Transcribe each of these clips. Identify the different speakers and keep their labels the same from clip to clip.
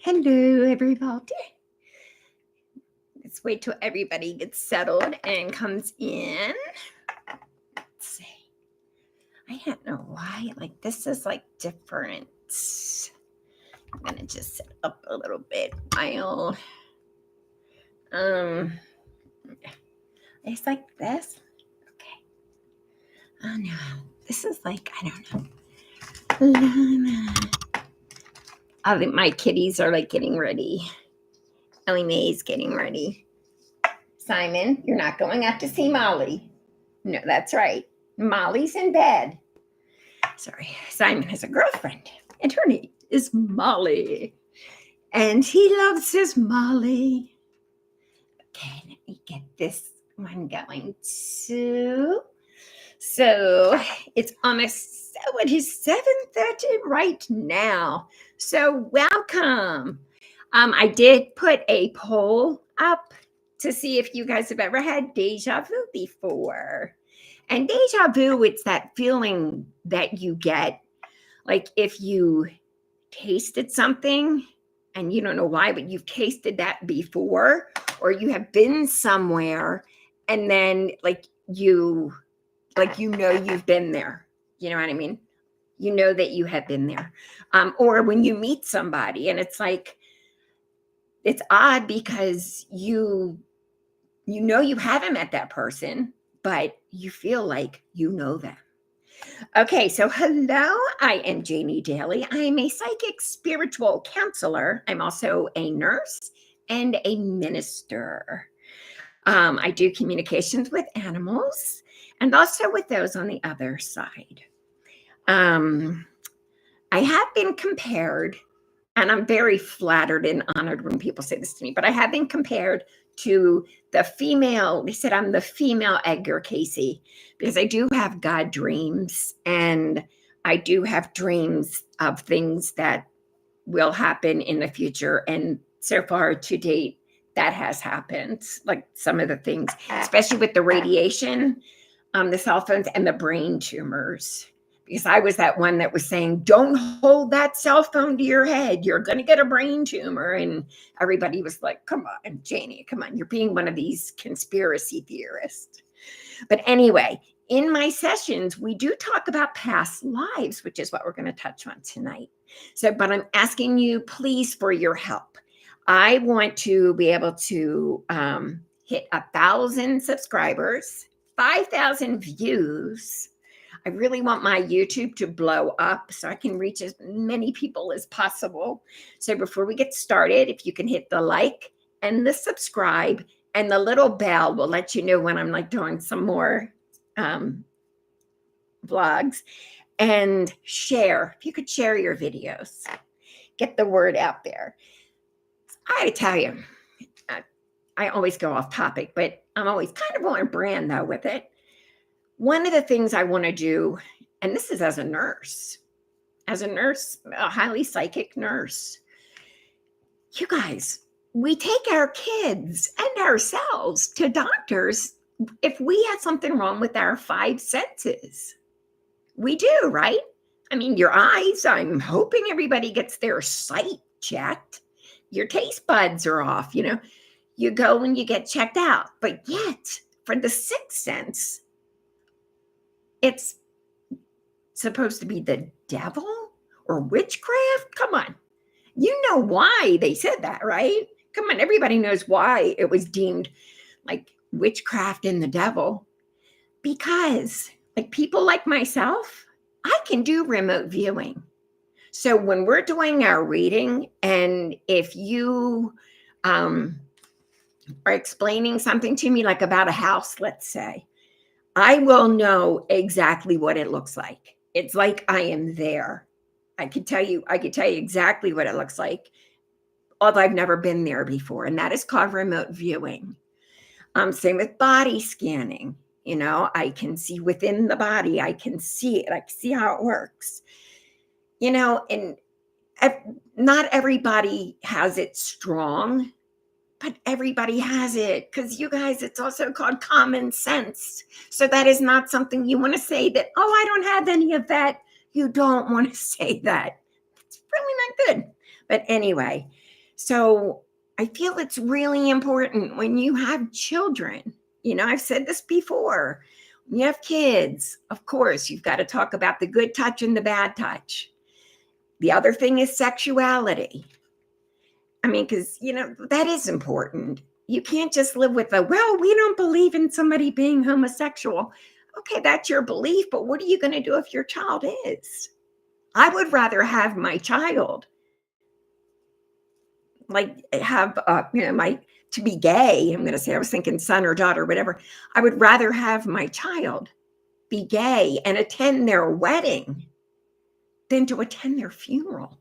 Speaker 1: Hello, everybody. Let's wait till everybody gets settled and comes in. Let's see. I don't know why. Like, this is like different. I'm gonna just set up a little bit while it's like this. Okay. Oh no. This is like, I don't know. I think my kitties are like getting ready. Ellie Mae's getting ready. Simon, you're not going out to see Molly. No, that's right. Molly's in bed. Sorry, Simon has a girlfriend, and her name is Molly. And he loves his Molly. Okay, let me get this one going too. So it's almost, it is 7:30 right now. So welcome. I did put a poll up to see if you guys have ever had deja vu before. And deja vu, it's that feeling that you get, like if you tasted something and you don't know why, but you've tasted that before, or you have been somewhere and then you know you've been there. You know what I mean? You know that you have been there. Or when you meet somebody and it's like, it's odd because you know you haven't met that person, but you feel like you know them. Okay, so hello, I am Janie Daly. I am a psychic spiritual counselor. I'm also a nurse and a minister. I do communications with animals and also with those on the other side. I have been compared, and I'm very flattered and honored when people say this to me, but I have been compared to the female. They said I'm the female Edgar Casey because I do have God dreams, and I do have dreams of things that will happen in the future. And so far to date, that has happened. Like some of the things, especially with the radiation, the cell phones, and the brain tumors. Because I was that one that was saying, don't hold that cell phone to your head. You're going to get a brain tumor. And everybody was like, come on, Janie, come on. You're being one of these conspiracy theorists. But anyway, in my sessions, we do talk about past lives, which is what we're going to touch on tonight. So, but I'm asking you, please, for your help. I want to be able to hit 1,000 subscribers, 5,000 views. I really want my YouTube to blow up so I can reach as many people as possible. So before we get started, if you can hit the like and the subscribe, and the little bell will let you know when I'm like doing some more vlogs, and share. If you could share your videos, get the word out there. I tell you, I always go off topic, but I'm always kind of on brand though with it. One of the things I want to do, and this is as a nurse, a highly psychic nurse, you guys, we take our kids and ourselves to doctors if we had something wrong with our 5 senses. We do, right? I mean, your eyes, I'm hoping everybody gets their sight checked. Your taste buds are off, you know. You go and you get checked out. But yet, for the 6th sense, it's supposed to be the devil or witchcraft? Come on. You know why they said that, right? Come on, everybody knows why it was deemed like witchcraft and the devil. Because, like people like myself, I can do remote viewing. So when we're doing our reading, and if you are explaining something to me, like about a house, let's say, I will know exactly what it looks like. It's like I am there. I could tell you exactly what it looks like, although I've never been there before. And that is called remote viewing. Same with body scanning. You know, I can see within the body. I can see it. I can see how it works. You know, and not everybody has it strong, but everybody has it, because you guys, it's also called common sense. So that is not something you want to say that, oh, I don't have any of that. You don't want to say that. It's really not good. But anyway, So I feel it's really important when you have children. I've said this before. When you have kids, of course, you've got to talk about the good touch and the bad touch. The other thing is sexuality. I mean, because, that is important. You can't just live with well, we don't believe in somebody being homosexual. Okay, that's your belief, but what are you going to do if your child is? I would rather have my child like have my to be gay. I'm going to say, I was thinking son or daughter, whatever. I would rather have my child be gay and attend their wedding than to attend their funeral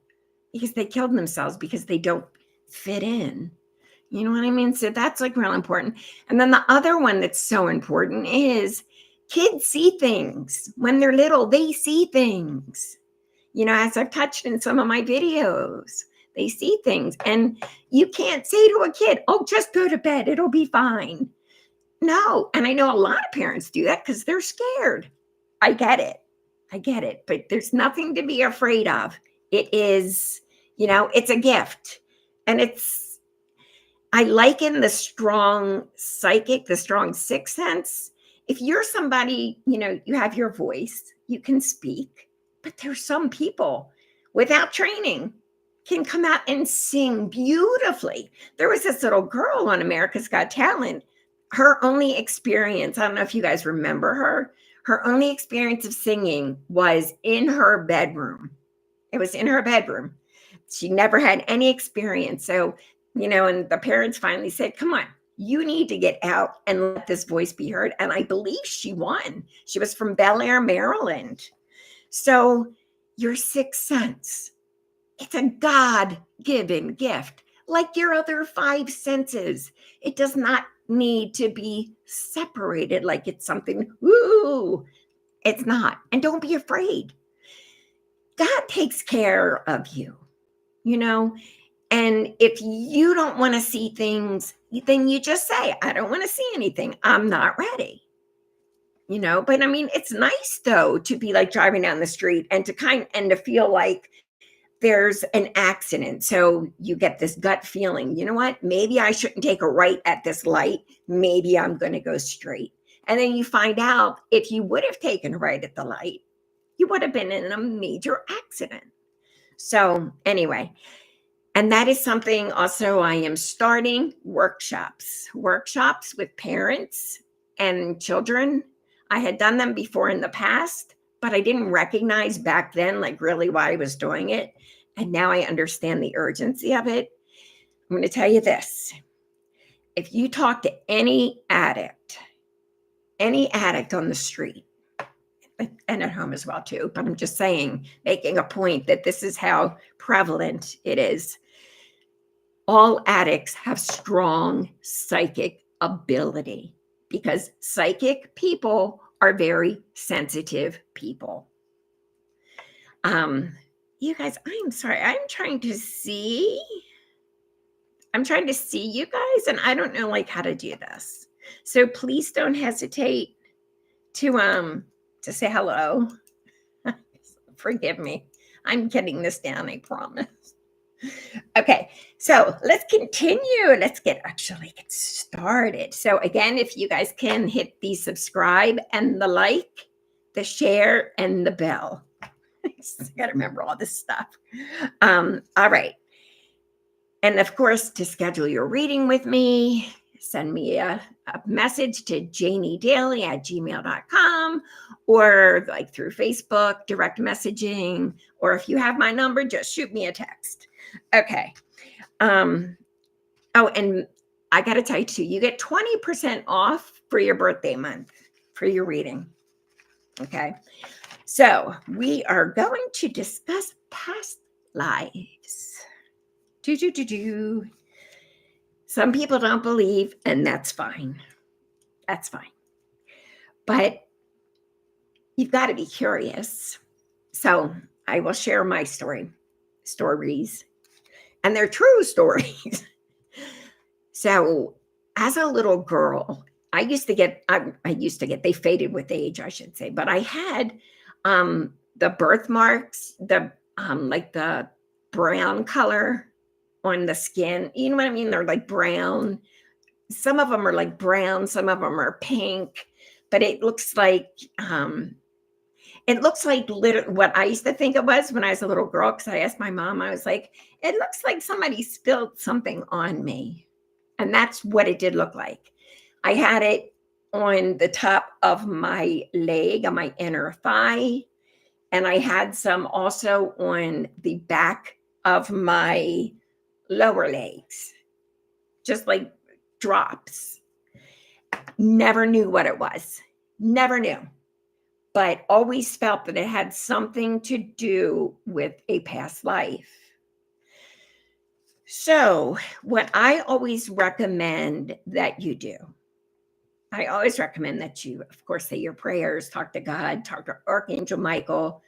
Speaker 1: because they killed themselves because they don't fit in. You know what I mean? So that's like real important. And then the other one that's so important is kids see things when they're little. They see things, as I've touched in some of my videos. They see things, and you can't say to a kid, oh, just go to bed, it'll be fine. No. And I know a lot of parents do that because they're scared. I get it, but there's nothing to be afraid of. It is, it's a gift. And I liken the strong psychic, the strong sixth sense. If you're somebody, you have your voice, you can speak, but there's some people without training can come out and sing beautifully. There was this little girl on America's Got Talent. Her only experience, I don't know if you guys remember her only experience of singing was in her bedroom. It was in her bedroom. She never had any experience. So, and the parents finally said, come on, you need to get out and let this voice be heard. And I believe she won. She was from Bel Air, Maryland. So your sixth sense, it's a God-given gift, like your other five senses. It does not need to be separated like it's something, ooh, it's not. And don't be afraid. God takes care of you, and if you don't want to see things, then you just say, I don't want to see anything. I'm not ready. But I mean, it's nice though to be like driving down the street and to feel like there's an accident. So you get this gut feeling, you know what? Maybe I shouldn't take a right at this light. Maybe I'm going to go straight. And then you find out if you would have taken a right at the light, you would have been in a major accident. So anyway, and that is something also I am starting workshops with parents and children. I had done them before in the past, but I didn't recognize back then, like really why I was doing it. And now I understand the urgency of it. I'm going to tell you this. If you talk to any addict on the street, and at home as well too, but I'm just saying, making a point that this is how prevalent it is. All addicts have strong psychic ability because psychic people are very sensitive people. You guys, I'm sorry. I'm trying to see you guys, and I don't know like how to do this. So please don't hesitate to say hello. Forgive me. I'm getting this down, I promise. Okay, so let's continue. Let's get started. So again, if you guys can hit the subscribe and the like, the share and the bell. I got to remember all this stuff. All right. And of course, to schedule your reading with me, send me a message to janiedaly@gmail.com or like through Facebook, direct messaging, or if you have my number, just shoot me a text. Okay. Oh, and I got to tell you too, you get 20% off for your birthday month for your reading. Okay. So we are going to discuss past lives. Some people don't believe, and that's fine. That's fine. But you've got to be curious. So I will share my stories, and they're true stories. So as a little girl, I used to get, they faded with age, I should say, but I had the birthmarks, like the brown color on the skin. You know what I mean? They're like brown. Some of them are like brown, some of them are pink, but it looks like what I used to think it was when I was a little girl, because I asked my mom, I was like, it looks like somebody spilled something on me. And that's what it did look like. I had it on the top of my leg, on my inner thigh, and I had some also on the back of my lower legs, just like drops. Never knew what it was. Never knew, but always felt that it had something to do with a past life. So, what I always recommend that you do, I always recommend that you, of course, say your prayers, talk to God, talk to Archangel Michael,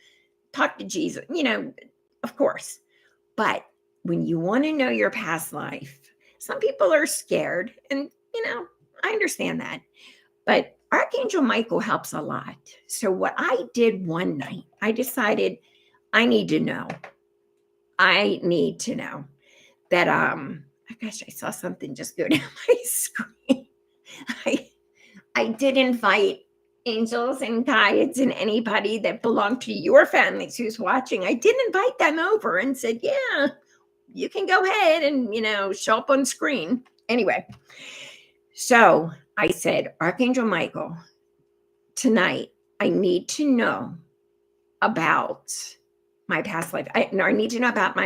Speaker 1: talk to Jesus, of course. But when you want to know your past life, some people are scared, and, I understand that. But Archangel Michael helps a lot. So what I did one night, I decided I need to know. I need to know that gosh, I saw something just go down my screen. I I did invite angels and guides and anybody that belonged to your families who's watching. I did invite them over and said, yeah, you can go ahead and, show up on screen. Anyway, so I said, Archangel Michael, tonight I need to know about my past life. I need to know about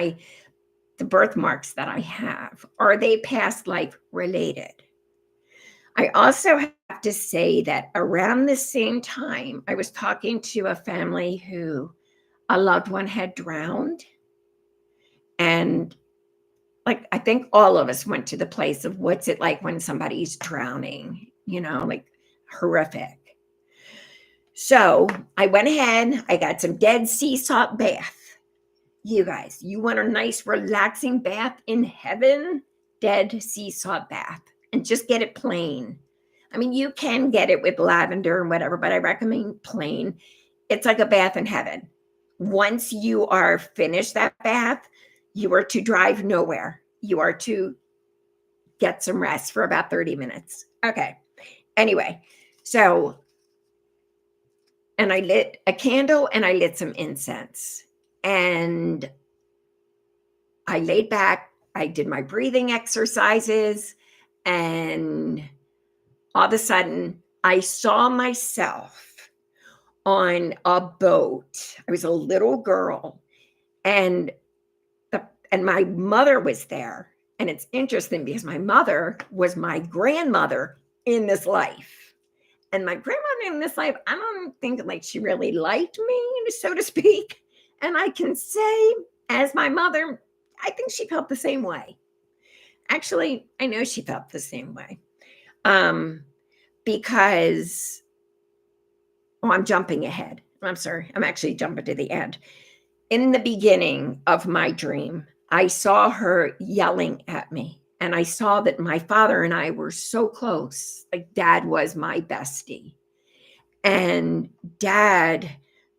Speaker 1: the birthmarks that I have. Are they past life related? I also have to say that around the same time, I was talking to a family who a loved one had drowned. And like, I think all of us went to the place of what's it like when somebody's drowning, like horrific. So I went ahead, I got some Dead Sea salt bath. You guys, you want a nice relaxing bath in heaven? Dead Sea salt bath, and just get it plain. I mean, you can get it with lavender and whatever, but I recommend plain. It's like a bath in heaven. Once you are finished that bath, you are to drive nowhere. You are to get some rest for about 30 minutes. Okay. Anyway, so, and I lit a candle and I lit some incense. And I laid back, I did my breathing exercises, and all of a sudden I saw myself on a boat. I was a little girl, and my mother was there. And it's interesting because my mother was my grandmother in this life. And my grandmother in this life, I don't think like she really liked me, so to speak. And I can say, as my mother, I think she felt the same way. Actually, I know she felt the same way. Because, I'm jumping ahead. I'm sorry. I'm actually jumping to the end. In the beginning of my dream, I saw her yelling at me. And I saw that my father and I were so close. Like, Dad was my bestie. And Dad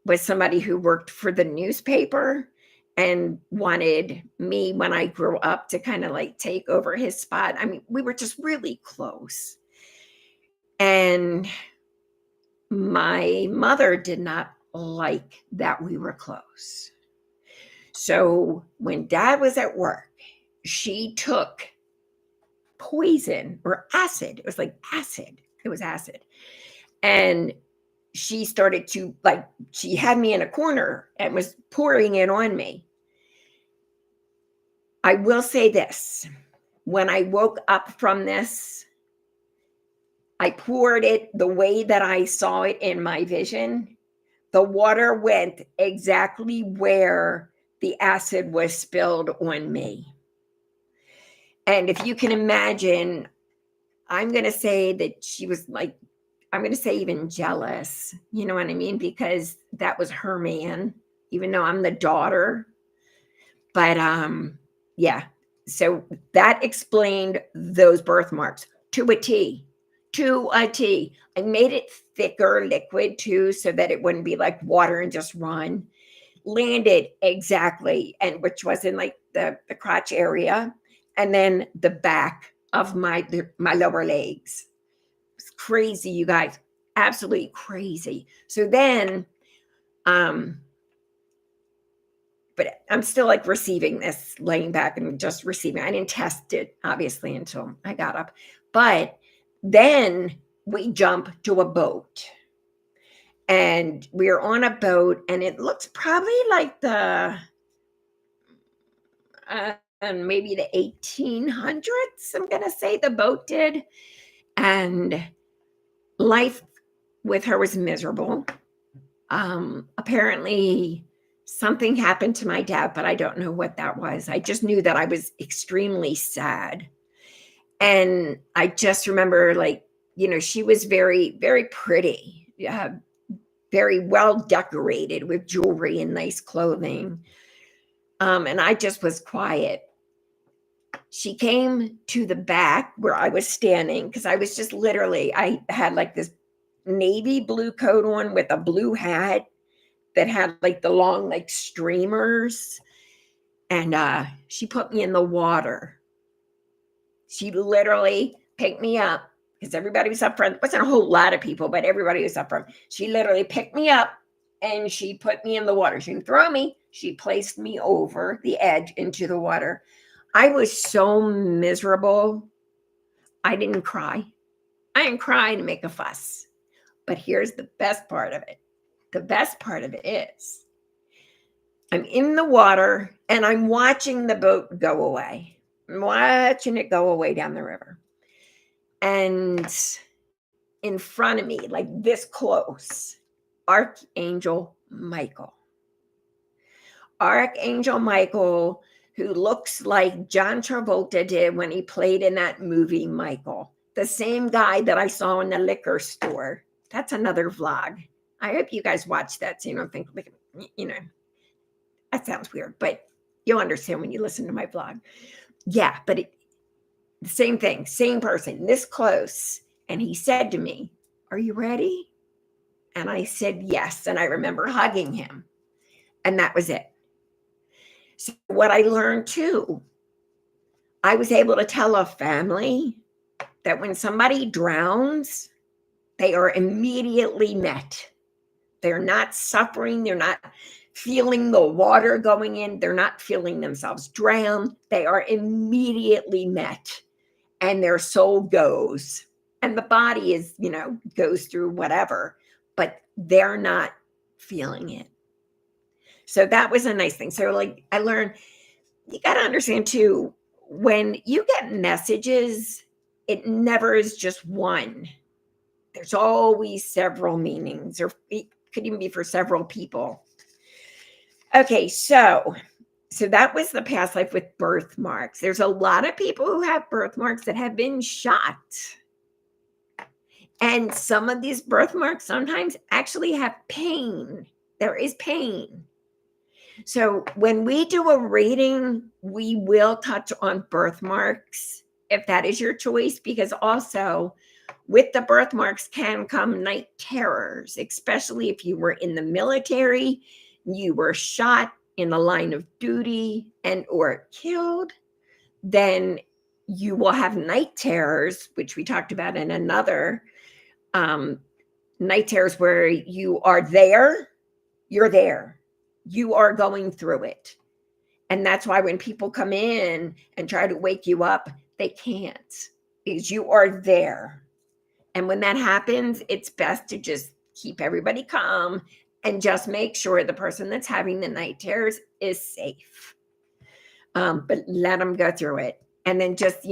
Speaker 1: was somebody who worked for the newspaper and wanted me, when I grew up, to kind of like take over his spot. I mean, we were just really close. And my mother did not like that we were close. So when Dad was at work, she took poison or acid. It was like acid. It was acid. And she started to, like, she had me in a corner and was pouring it on me. I will say this. When I woke up from this, I poured it the way that I saw it in my vision. The water went exactly where the acid was spilled on me. And if you can imagine, I'm going to say that she was like, I'm going to say even jealous, you know what I mean? Because that was her man, even though I'm the daughter. But yeah, so that explained those birthmarks to a T. To a T. I made it thicker liquid too, so that it wouldn't be like water and just run. Landed exactly, and which was in like the crotch area, and then the back of my lower legs. It's crazy, you guys. Absolutely crazy. So then, but I'm still like receiving this, laying back and just receiving. I didn't test it, obviously, until I got up. But then we jump to a boat. And we're on a boat, and it looks probably like maybe the 1800s, I'm going to say the boat did. And life with her was miserable. Apparently, something happened to my dad, but I don't know what that was. I just knew that I was extremely sad. And I just remember, like, she was very, very pretty, very well decorated with jewelry and nice clothing. And I just was quiet. She came to the back where I was standing, because I was just literally, I had like this navy blue coat on with a blue hat that had like the long like streamers. And she put me in the water. She literally picked me up, because everybody was up front. It wasn't a whole lot of people, but everybody was up front. She literally picked me up and she put me in the water. She didn't throw me. She placed me over the edge into the water. I was so miserable. I didn't cry. I didn't cry to make a fuss. But here's the best part of it. The best part of it is I'm in the water and I'm watching the boat go away. I'm watching it go away down the river. And in front of me, like this close, Archangel Michael. Archangel Michael, who looks like John Travolta did when he played in that movie, Michael. The same guy that I saw in the liquor store. That's another vlog. I hope you guys watch that so you don't think, that sounds weird, but you'll understand when you listen to my vlog. Yeah, but the same thing, same person, this close. And he said to me, "Are you ready?" And I said, yes. And I remember hugging him. And that was it. So what I learned too, I was able to tell a family that when somebody drowns, they are immediately met. They're not suffering. They're not feeling the water going in. They're not feeling themselves drown. They are immediately met, and their soul goes. And the body is, goes through whatever, but they're not feeling it. So that was a nice thing. So like I learned, you got to understand too, when you get messages, it never is just one. There's always several meanings, or it could even be for several people. Okay, so that was the past life with birthmarks. There's a lot of people who have birthmarks that have been shot. And some of these birthmarks sometimes actually have pain. There is pain. So when we do a reading, we will touch on birthmarks if that is your choice, because also with the birthmarks can come night terrors, especially if you were in the military, you were shot in the line of duty and or killed, then you will have night terrors, which we talked about in another night terrors, where you are there, you're there, you are going through it. And that's why when people come in and try to wake you up, they can't, because you are there. And when that happens, it's best to just keep everybody calm and just make sure the person that's having the night terrors is safe. But let them go through it. And then just,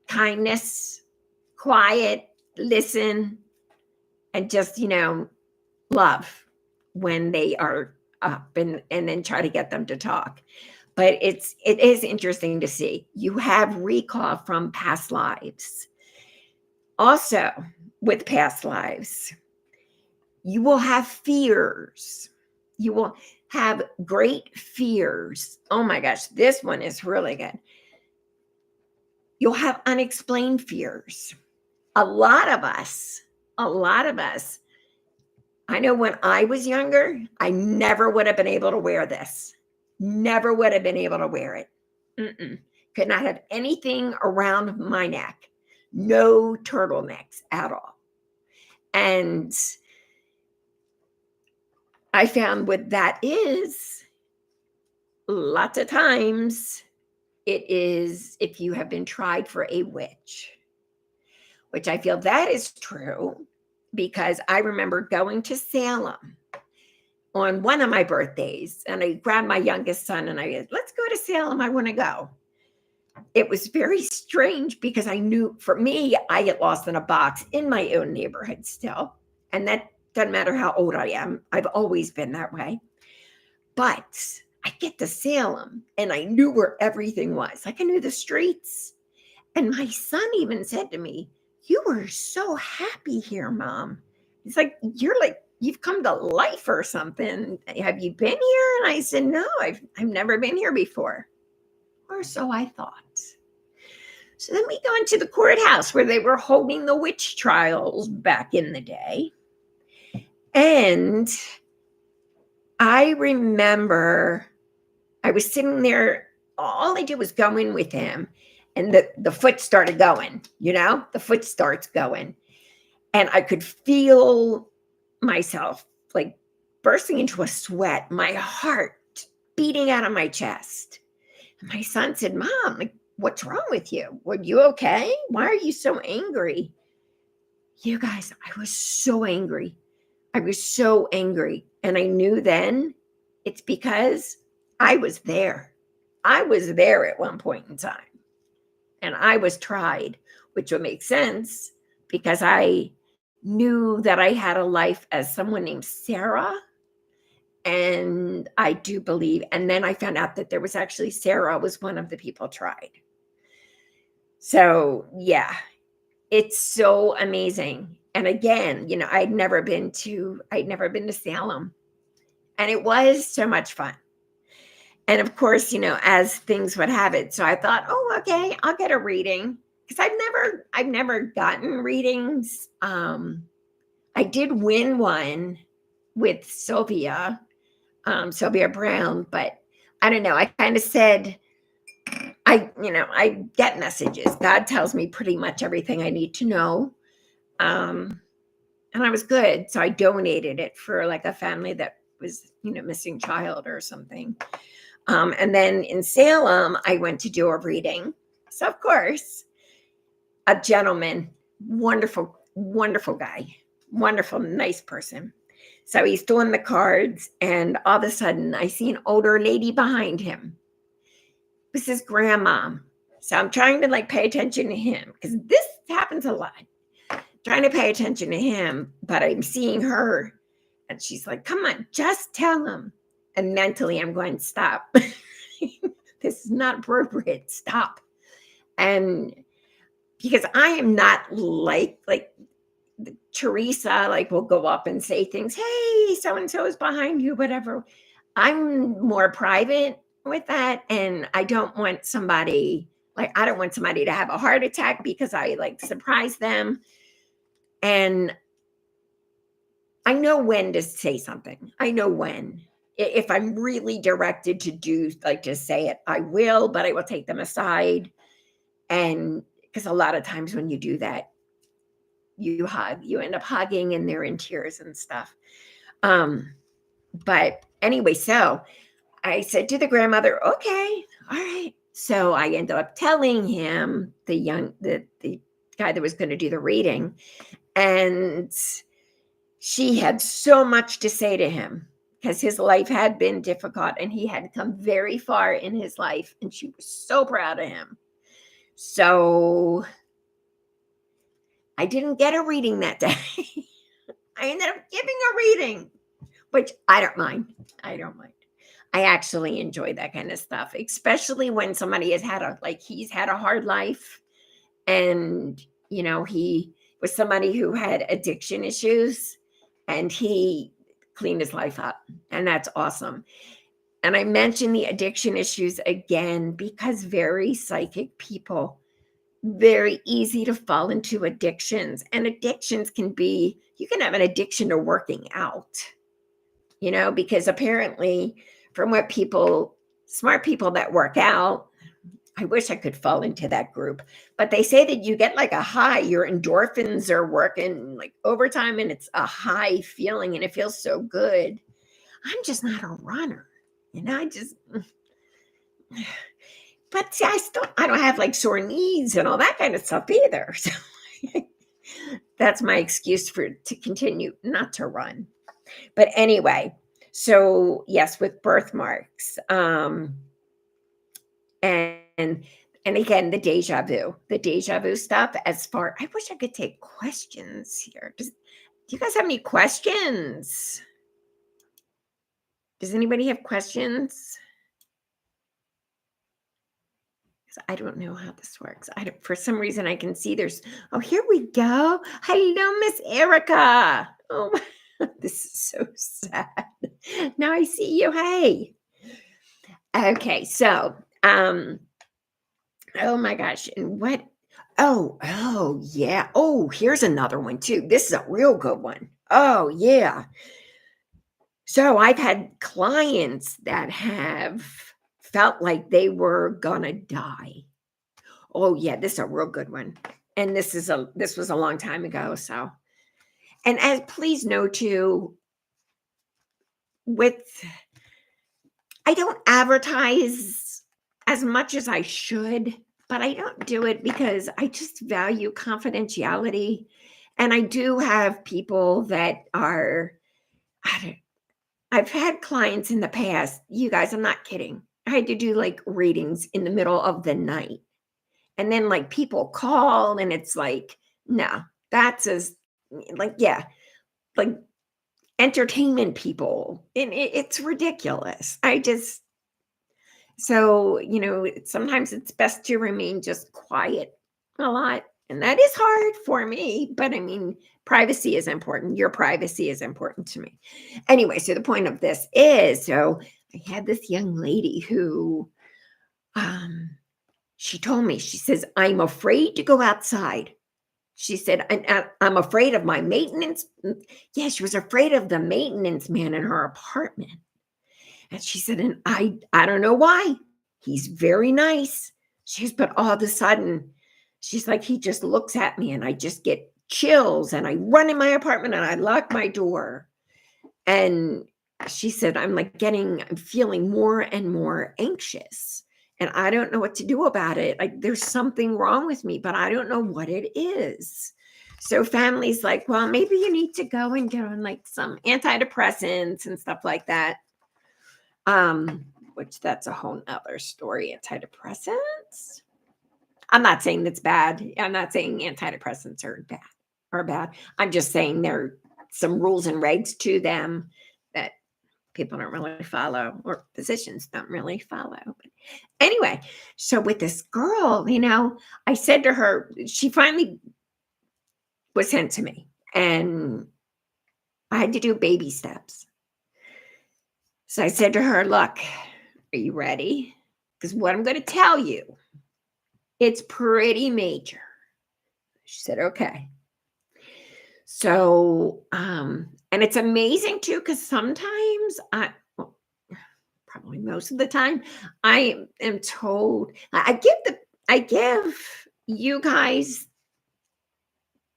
Speaker 1: kindness, quiet, listen, and just, love when they are up, and then try to get them to talk. But it is interesting to see. You have recall from past lives. Also, with past lives, you will have fears. You will have great fears. Oh my gosh, this one is really good. You'll have unexplained fears. A lot of us, I know when I was younger, I never would have been able to wear this. Never would have been able to wear it. Mm-mm. Could not have anything around my neck. No turtlenecks at all. And I found what that is, lots of times it is if you have been tried for a witch, which I feel that is true because I remember going to Salem on one of my birthdays and I grabbed my youngest son and I said, let's go to Salem. I want to go. It was very strange because I knew for me, I get lost in a box in my own neighborhood still. And that doesn't matter how old I am. I've always been that way. But I get to Salem and I knew where everything was. Like I knew the streets. And my son even said to me, you were so happy here, Mom. He's like, you're like, you've come to life or something. Have you been here? And I said, no, I've never been here before. Or so I thought. So then we go into the courthouse where they were holding the witch trials back in the day. And I remember I was sitting there. All I did was go in with him. And the foot started going, the foot starts going. And I could feel myself like bursting into a sweat, my heart beating out of my chest. And my son said, Mom, like, what's wrong with you? Were you okay? Why are you so angry? You guys, I was so angry. I was so angry. And I knew then it's because I was there. I was there at one point in time. And I was tried, which would make sense because I knew that I had a life as someone named Sarah. And I do believe, and then I found out that there was actually Sarah was one of the people tried. So yeah, it's so amazing. And again, I'd never been to Salem. And it was so much fun. And of course, as things would have it. So I thought, oh, okay, I'll get a reading. Because I've never gotten readings. I did win one with Sylvia Brown, but I don't know. I kind of said, I get messages. God tells me pretty much everything I need to know. And I was good. So I donated it for like a family that was, missing child or something. And then in Salem, I went to do a reading. So of course, a gentleman, wonderful, wonderful guy, wonderful, nice person. So he's doing the cards and all of a sudden I see an older lady behind him. This is grandma. So I'm trying to pay attention to him because this happens a lot. Trying to pay attention to him, but I'm seeing her and she's like, come on, just tell him. And mentally I'm going, stop. This is not appropriate. Stop. And because I am not like Teresa, will go up and say things, hey, so-and-so is behind you, whatever. I'm more private with that. And I don't want somebody, I don't want somebody to have a heart attack because I surprise them. And I know when to say something. I know when. If I'm really directed to do, to say it, I will, but I will take them aside. And because a lot of times when you do that, you end up hugging and they're in tears and stuff. But anyway, so I said to the grandmother, okay, all right. So I ended up telling him, the guy that was going to do the reading, and she had so much to say to him because his life had been difficult and he had come very far in his life. And she was so proud of him. So I didn't get a reading that day. I ended up giving a reading, which I don't mind. I actually enjoy that kind of stuff, especially when somebody has had he's had a hard life and, he was somebody who had addiction issues and he cleaned his life up. And that's awesome. And I mention the addiction issues again, because very psychic people, very easy to fall into addictions. And addictions you can have an addiction to working out, because apparently from what people smart people that work out. I wish I could fall into that group, but they say that you get like a high, your endorphins are working like overtime and it's a high feeling and it feels so good. I'm just not a runner. I just, but see, I don't have like sore knees and all that kind of stuff either. So that's my excuse to continue not to run. But anyway, so yes, with birthmarks, and again, the deja vu stuff. I wish I could take questions here. Do you guys have any questions? Does anybody have questions? I don't know how this works. For some reason, I can see oh, here we go. Hello, Miss Erica. Oh, this is so sad. Now I see you. Hey. Okay, so, oh my gosh, and what? Oh, yeah. Oh, here's another one too. This is a real good one. Oh, yeah. So I've had clients that have felt like they were gonna die. Oh yeah, this is a real good one. And this was a long time ago. So, and as please know too, with I don't advertise as much as I should, but I don't do it because I just value confidentiality. And I do have people that are, I don't, I've had clients in the past, you guys, I'm not kidding. I had to do like readings in the middle of the night. And then like people call and it's like, no, that's as like, yeah, like entertainment people. And it's ridiculous. So, sometimes it's best to remain just quiet a lot. And that is hard for me, but I mean, privacy is important. Your privacy is important to me. Anyway, so the point of this is so I had this young lady who um she told me, she says, I'm afraid to go outside. She said, I'm afraid of my maintenance. Yeah, she was afraid of the maintenance man in her apartment. And she said, and I don't know why. He's very nice. She's, but all of a sudden, she's like, he just looks at me and I just get chills and I run in my apartment and I lock my door. And she said, I'm feeling more and more anxious. And I don't know what to do about it. Like there's something wrong with me, but I don't know what it is. So family's like, well, maybe you need to go and get on like some antidepressants and stuff like that. Which that's a whole nother story. Antidepressants. I'm not saying that's bad. I'm not saying antidepressants are bad. I'm just saying there are some rules and regs to them that people don't really follow or physicians don't really follow. But anyway, so with this girl, I said to her, she finally was sent to me and I had to do baby steps. So I said to her, look, are you ready? Because what I'm going to tell you, it's pretty major. She said, okay. So, and it's amazing too, because sometimes probably most of the time, I am told, I give you guys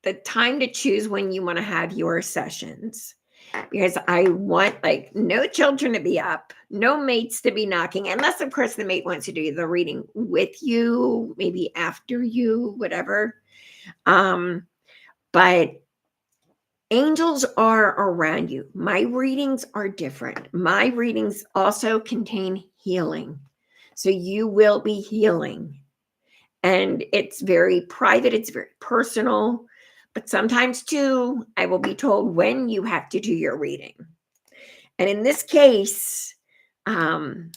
Speaker 1: the time to choose when you want to have your sessions. Because I want like no children to be up, no mates to be knocking, unless of course the mate wants to do the reading with you, maybe after you, whatever. But angels are around you. My readings are different. My readings also contain healing. So you will be healing. And it's very private, it's very personal. But sometimes too, I will be told when you have to do your reading. And in this case, the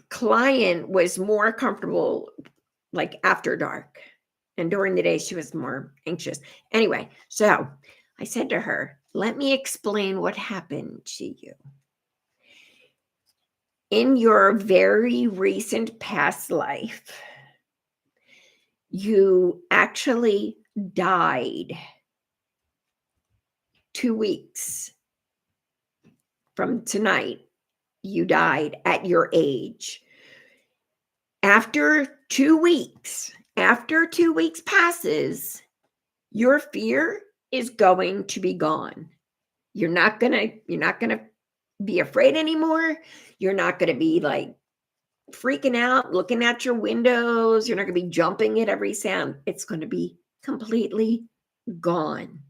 Speaker 1: client was more comfortable like after dark. And during the day, she was more anxious. Anyway, so I said to her, let me explain what happened to you. In your very recent past life, you actually died 2 weeks from tonight you died at your age. After 2 weeks, after 2 weeks passes, your fear is going to be gone. You're not gonna be afraid anymore. You're not gonna be like freaking out, looking at your windows. You're not gonna be jumping at every sound. It's gonna be completely gone.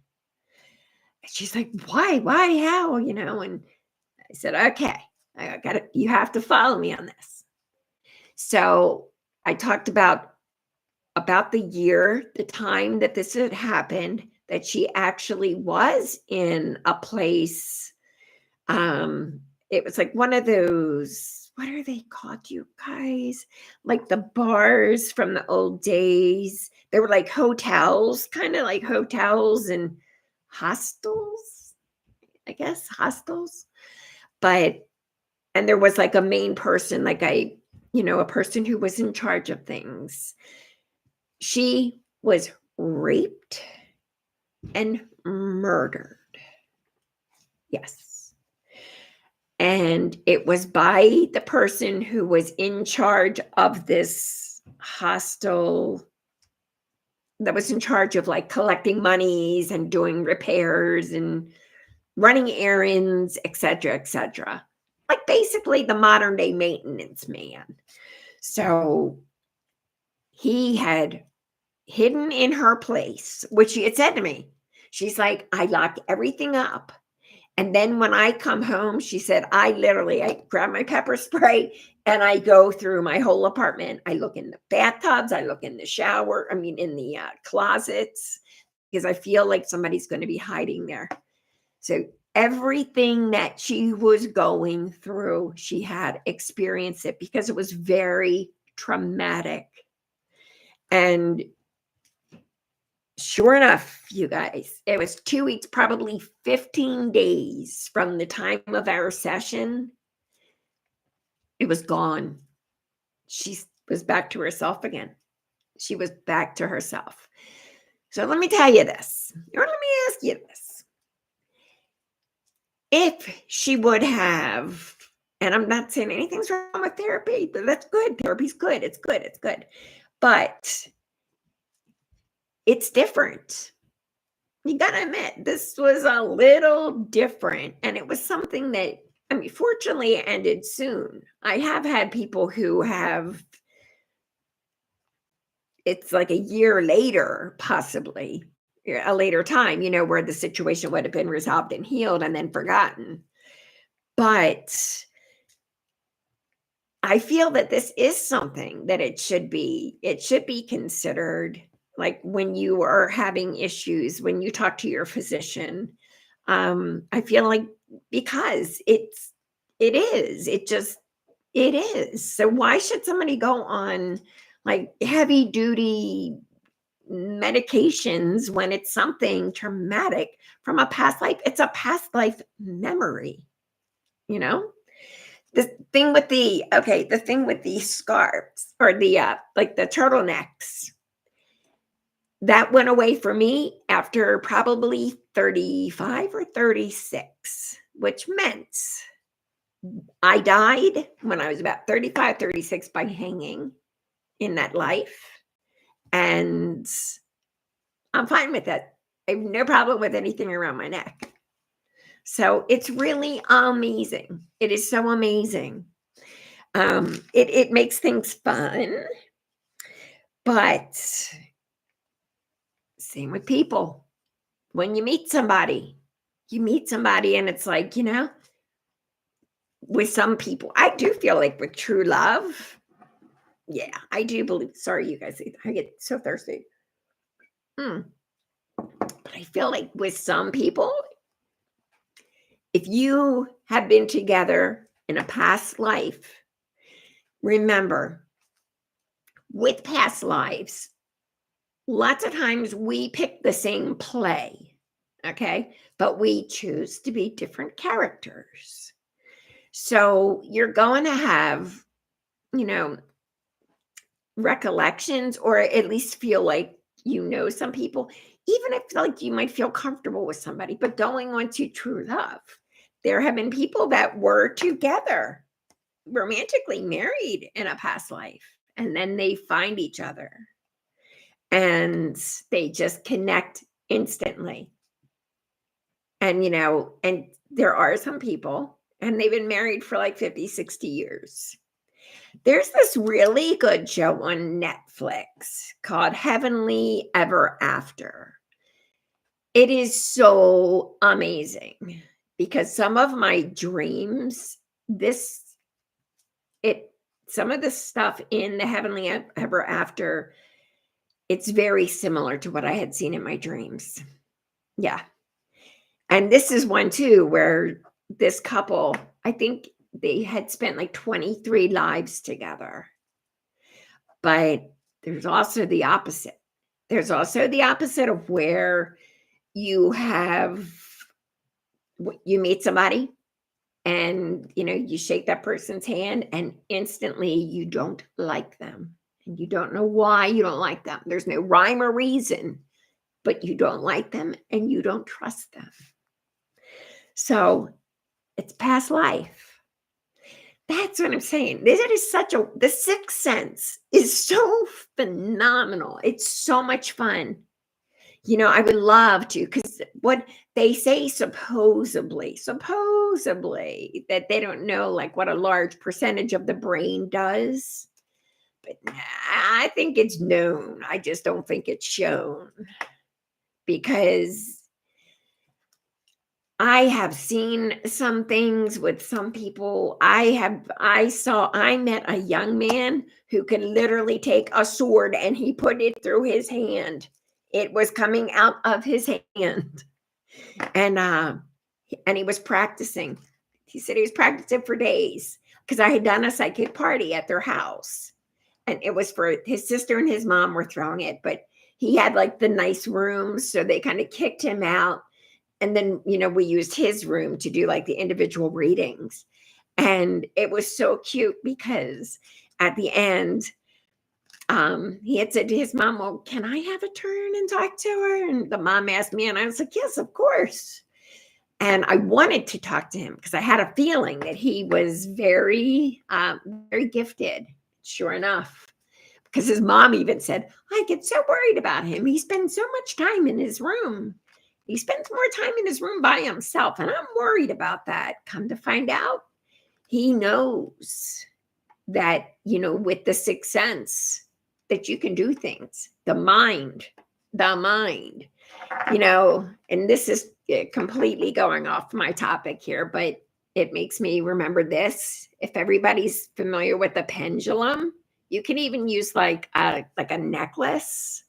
Speaker 1: And she's like, why? Why? How? And I said, okay, I got it. You have to follow me on this. So I talked about the year, the time that this had happened, that she actually was in a place. It was like one of those, what are they called, you guys? Like the bars from the old days. They were like hotels, kind of like hotels and hostels, I guess, hostels. And there was like a main person, like a person who was in charge of things. She was raped and murdered. Yes. And it was by the person who was in charge of this hostel, that was in charge of like collecting monies and doing repairs and running errands, etc., etc. Like basically the modern day maintenance man. So he had hidden in her place, which she had said to me. She's like, I lock everything up. And then when I come home, she said, I grab my pepper spray and I go through my whole apartment. I look in the bathtubs, I look in the shower, in the closets, because I feel like somebody's going to be hiding there. So everything that she was going through, she had experienced it because it was very traumatic. And sure enough, you guys, it was 2 weeks, probably 15 days from the time of our session. It was gone. She was back to herself again. She was back to herself. So let me tell you this, or let me ask you this. If she would have, and I'm not saying anything's wrong with therapy, but that's good. Therapy's good. It's good. It's good. But it's different. You gotta admit, this was a little different. And it was something that, fortunately, it ended soon. I have had people who have, it's like a year later, possibly, a later time, where the situation would have been resolved and healed and then forgotten. But I feel that this is something that it should be considered, like when you are having issues, when you talk to your physician. I feel like, because it is. So why should somebody go on like heavy duty medications when it's something traumatic from a past life? It's a past life memory, you know? The thing with the scarves, or the like the turtlenecks, that went away for me after probably 35 or 36, which meant I died when I was about 35, 36 by hanging in that life. And I'm fine with that. I have no problem with anything around my neck. So it's really amazing. It is so amazing. It makes things fun, but same with people. When you meet somebody and it's like, with some people, I do feel like with true love, yeah, I do believe. Sorry, you guys, I get so thirsty. But I feel like with some people, if you have been together in a past life, remember, with past lives, lots of times we pick the same play, okay? But we choose to be different characters. So you're going to have, recollections, or at least feel like some people, even if like you might feel comfortable with somebody. But going on to true love, there have been people that were together romantically married in a past life, and then they find each other and they just connect instantly. And, and there are some people, and they've been married for like 50, 60 years. There's this really good show on Netflix called Heavenly Ever After. It is so amazing because some of my dreams, this it some of the stuff in the Heavenly Ever After, it's very similar to what I had seen in my dreams. Yeah. And this is one too where this couple, I think they had spent like 23 lives together. But there's also the opposite. There's also the opposite of where you have you meet somebody and you shake that person's hand and instantly you don't like them and you don't know why you don't like them. There's no rhyme or reason, but you don't like them and you don't trust them. So it's past life. That's what I'm saying. This is the Sixth Sense is so phenomenal. It's so much fun. I would love to, because what they say supposedly, that they don't know like what a large percentage of the brain does. But I think it's known. I just don't think it's shown, because I have seen some things with some people. I met a young man who could literally take a sword and he put it through his hand. It was coming out of his hand. And he was practicing. He said he was practicing for days because I had done a psychic party at their house. And it was for his sister and his mom were throwing it, but he had like the nice rooms, so they kind of kicked him out. And then, we used his room to do like the individual readings. And it was so cute because at the end, he had said to his mom, "Well, can I have a turn and talk to her?" And the mom asked me, and I was like, "Yes, of course." And I wanted to talk to him because I had a feeling that he was very, very gifted. Sure enough, because his mom even said, "I get so worried about him. He spends so much time in his room. He spends more time in his room by himself, and I'm worried about that." Come to find out, he knows that, with the Sixth Sense, that you can do things. The mind, and this is completely going off my topic here, but it makes me remember this. If everybody's familiar with the pendulum, you can even use like a necklace.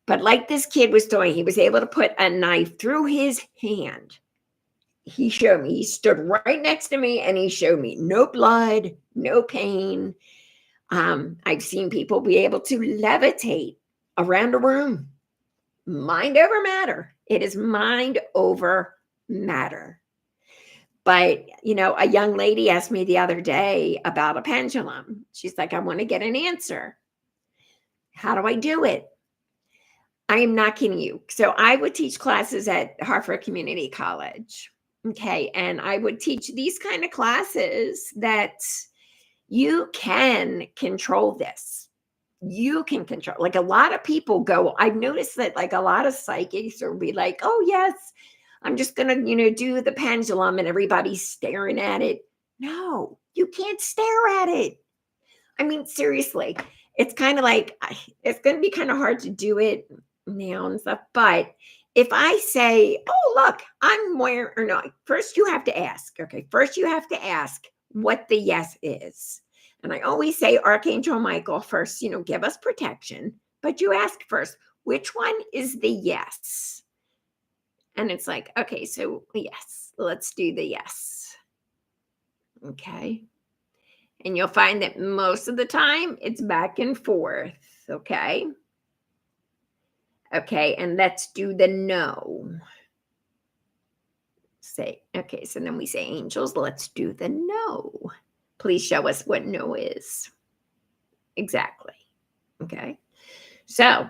Speaker 1: But like this kid was doing, he was able to put a knife through his hand. He showed me, he stood right next to me and he showed me no blood, no pain. I've seen people be able to levitate around a room. Mind over matter. It is mind over matter. But, a young lady asked me the other day about a pendulum. She's like, "I want to get an answer. How do I do it?" I am not kidding you. So I would teach classes at Hartford Community College. Okay. And I would teach these kind of classes that you can control this. You can control, like a lot of people go, I've noticed that like a lot of psychics will be like, "Oh yes, I'm just going to, do the pendulum," and everybody's staring at it. No, you can't stare at it. I mean, seriously, it's kind of like, it's going to be kind of hard to do it now and stuff. But if I say, "Oh, look, I'm wearing," or no, first you have to ask. Okay. First you have to ask what the yes is. And I always say, Archangel Michael, first, give us protection. But you ask first, which one is the yes? And it's like, okay, so yes, let's do the yes. Okay. And you'll find that most of the time it's back and forth. Okay. Okay. And let's do the no. Say, okay. So then we say, angels, let's do the no. Please show us what no is. Exactly. Okay. So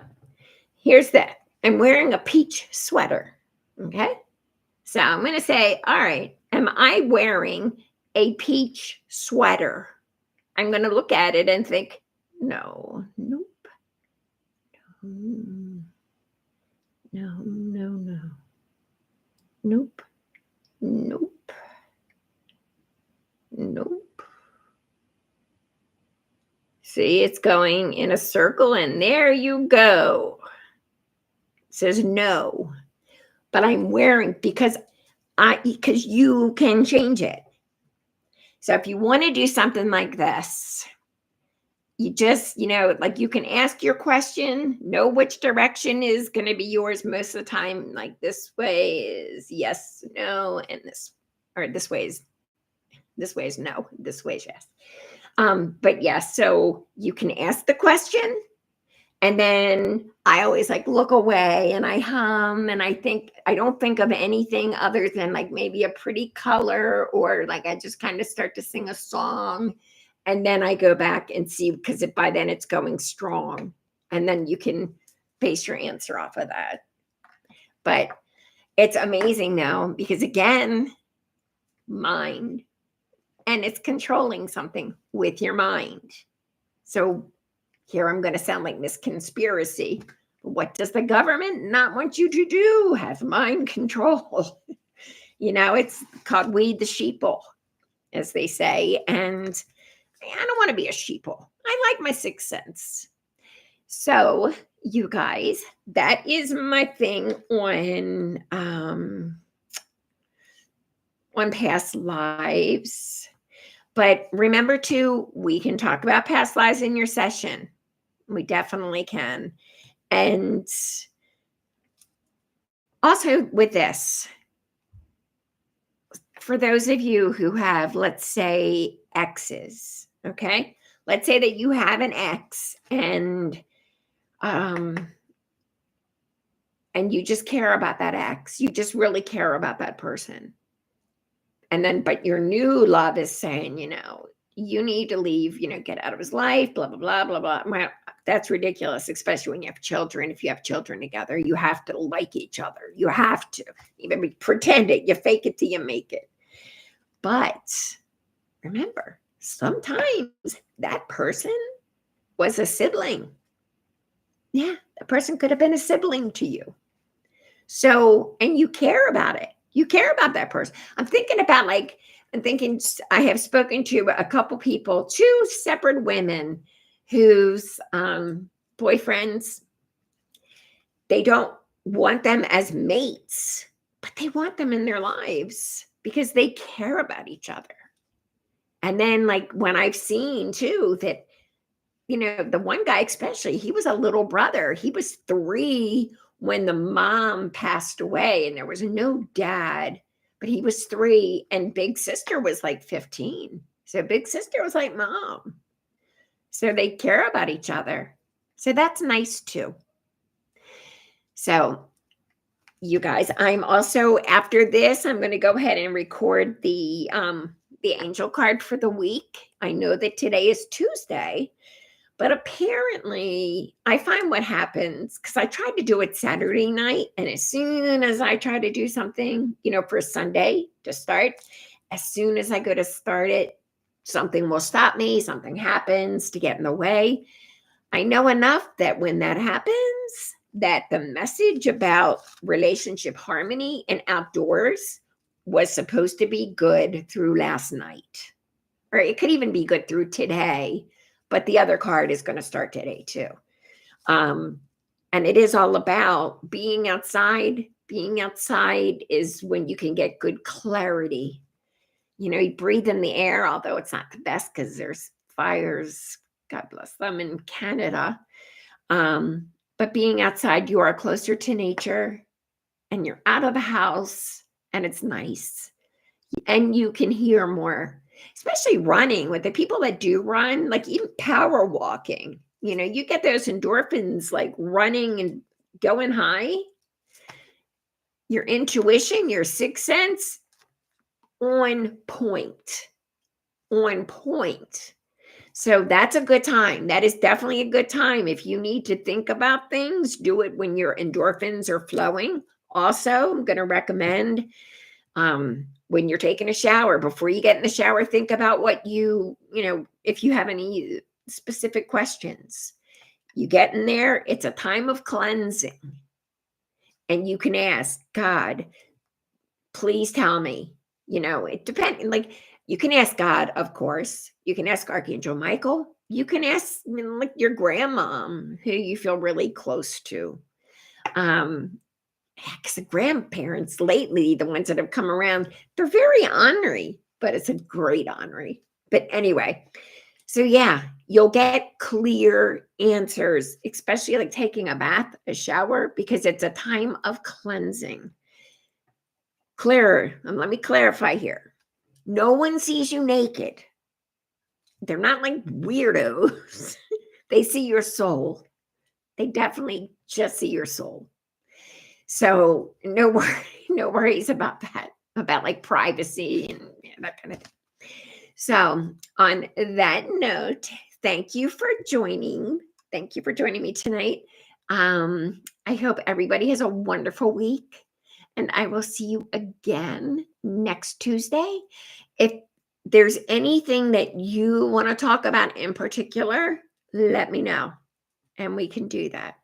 Speaker 1: here's that. I'm wearing a peach sweater. Okay. So I'm going to say, all right, am I wearing a peach sweater. I'm going to look at it and think, no, nope, no, no, no, nope, nope, nope. See, it's going in a circle, and there you go. It says no, but I'm wearing because you can change it. So if you want to do something like this, you just, like you can ask your question, know which direction is going to be yours most of the time. Like this way is yes, no, and this way is no, this way is yes. But yes, so you can ask the question, and then I always like look away and I hum and I don't think of anything other than like maybe a pretty color, or like I just kind of start to sing a song, and then I go back and see, because by then it's going strong, and then you can base your answer off of that. But it's amazing now, because again, mind, and it's controlling something with your mind. So here I'm going to sound like Miss Conspiracy. What does the government not want you to do? Have mind control. It's called weed the sheeple, as they say. And I don't want to be a sheeple. I like my sixth sense. So, you guys, that is my thing on past lives. But remember too, we can talk about past lives in your session. We definitely can. And also with this, for those of you who have, let's say, exes, okay? Let's say that you have an ex, and you just care about that ex. You just really care about that person. And then, but your new love is saying, you need to leave, get out of his life, blah, blah, blah, blah, blah. Well, that's ridiculous, especially when you have children. If you have children together, you have to like each other. You have to. Even pretend it. You fake it till you make it. But remember, sometimes that person was a sibling. Yeah, that person could have been a sibling to you. So, and you care about it. You care about that person. I'm thinking I have spoken to a couple people, two separate women whose boyfriends, they don't want them as mates, but they want them in their lives because they care about each other. And then like when I've seen too that, the one guy especially, he was a little brother. He was 3 when the mom passed away, and there was no dad, but he was 3, and big sister was like 15. So big sister was like mom. So they care about each other. So that's nice too. So you guys, I'm also, after this, I'm going to go ahead and record the angel card for the week. I know that today is Tuesday, but apparently I find what happens, because I tried to do it Saturday night, and as soon as I try to do something, for Sunday to start, as soon as I go to start it, something will stop me, something happens to get in the way. I know enough that when that happens, that the message about relationship harmony and outdoors was supposed to be good through last night, or it could even be good through today. But the other card is going to start today too. And it is all about being outside. Being outside is when you can get good clarity. You breathe in the air, although it's not the best because there's fires, God bless them, in Canada. But being outside, you are closer to nature, and you're out of the house, and it's nice. And you can hear more. Especially running, with the people that do run, like even power walking, you get those endorphins, like running and going high. Your intuition, your sixth sense, on point. So that's a good time. That is definitely a good time. If you need to think about things, do it when your endorphins are flowing. Also, I'm going to recommend When you're taking a shower, before you get in the shower, think about what if you have any specific questions. You get in there, it's a time of cleansing. And you can ask God, please tell me. It depends. Like, you can ask God, of course. You can ask Archangel Michael. You can ask, like, your grandmom, who you feel really close to. Because the grandparents lately, the ones that have come around, they're very ornery, but it's a great ornery. But anyway, so yeah, you'll get clear answers, especially like taking a bath, a shower, because it's a time of cleansing. Clearer, and let me clarify here. No one sees you naked. They're not like weirdos. They see your soul. They definitely just see your soul. So no worries about that, about like privacy and that kind of thing. So on that note, thank you for joining. Thank you for joining me tonight. I hope everybody has a wonderful week, and I will see you again next Tuesday. If there's anything that you want to talk about in particular, let me know, and we can do that.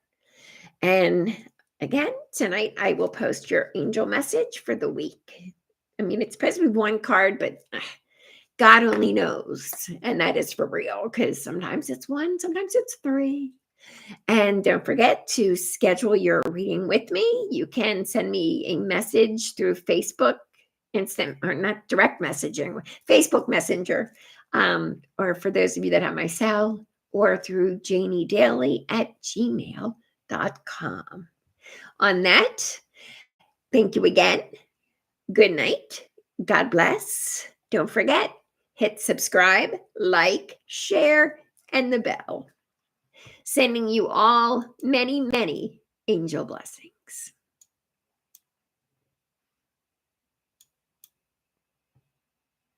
Speaker 1: And again, tonight I will post your angel message for the week. I mean, it's supposed to be one card, but God only knows. And that is for real, because sometimes it's one, sometimes it's three. And don't forget to schedule your reading with me. You can send me a message through Facebook, instant, or not direct messaging, Facebook Messenger, or for those of you that have my cell, or through janiedaily@gmail.com. On that, thank you again. Good night. God bless. Don't forget, hit subscribe, like, share, and the bell. Sending you all many, many angel blessings.